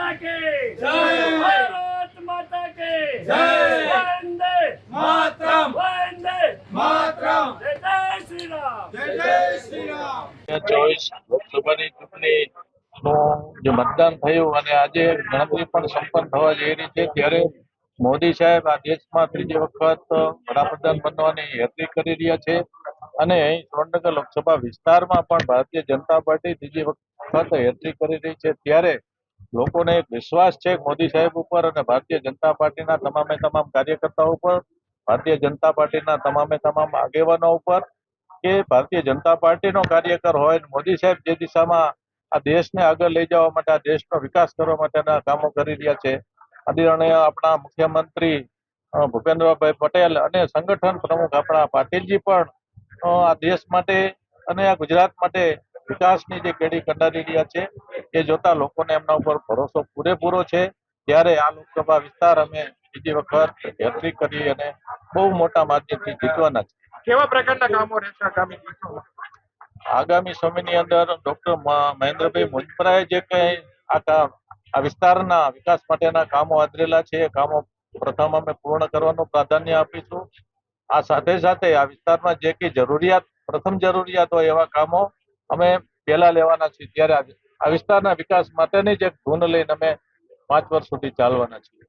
माता की जय। भारत माता की जय। वंदे मातरम। वंदे मातरम। जय जय श्री राम। जय जय श्री राम। 24 લોકસભાની ચૂંટણીનું જે મતદાન થયું અને આજે ગણતરી પણ સંપન્ન થવા જઈ રહી છે ત્યારે મોદી સાહેબ આ દેશમાં ત્રીજી વખત વડાપ્રધાન બનવાની હેટ્રિક કરી રહ્યા છે અને અહીં સુરેન્દ્રનગર લોકસભા વિસ્તારમાં પણ ભારતીય જનતા પાર્ટી ત્રીજી વખત હેટ્રિક કરી રહી છે ત્યારે લોકોને એક વિશ્વાસ છે મોદી સાહેબ ઉપર અને ભારતીય જનતા પાર્ટીના તમામે તમામ કાર્યકર્તાઓ ઉપર, ભારતીય જનતા પાર્ટીના તમામે તમામ આગેવાનો ઉપર કે ભારતીય જનતા પાર્ટીનો કાર્યકર હોય મોદી સાહેબ જે દિશામાં આ દેશને આગળ લઈ જવા માટે, આ દેશનો વિકાસ કરવા માટેના કામો કરી રહ્યા છે. આદરણીય આપણા મુખ્યમંત્રી ભૂપેન્દ્રભાઈ પટેલ અને સંગઠન પ્રમુખ આપણા પાટીલજી પણ આ દેશ માટે અને આ ગુજરાત માટે વિકાસની જે કેડી કંડારી રહ્યા છે એ જોતા લોકોને એમના ઉપર ભરોસો પૂરેપૂરો છે. ત્યારે આ લોકસભા વિસ્તાર અમે બીજી વખત હેટ્રિક કરી અને બહુ મોટા માધ્યમથી જીતવાના છે. કેવા પ્રકારના કામો રહેશે આગામી દિવસોમાં? આગામી સમયની અંદર ડોક્ટર મહેન્દ્રભાઈ મુંજપરાએ જે કઈ આ વિસ્તારના વિકાસ માટેના કામો આદરેલા છે એ કામો પ્રથમ અમે પૂર્ણ કરવાનું પ્રાધાન્ય આપીશું. આ સાથે સાથે આ વિસ્તારમાં જે કઈ જરૂરિયાત, પ્રથમ જરૂરિયાત હોય એવા કામો અમે પહેલા લેવાના છીએ. ત્યારે આ વિસ્તારના વિકાસ માટેની જ એક ધૂન લઈને અમે 5 વર્ષ સુધી ચાલવાના છીએ.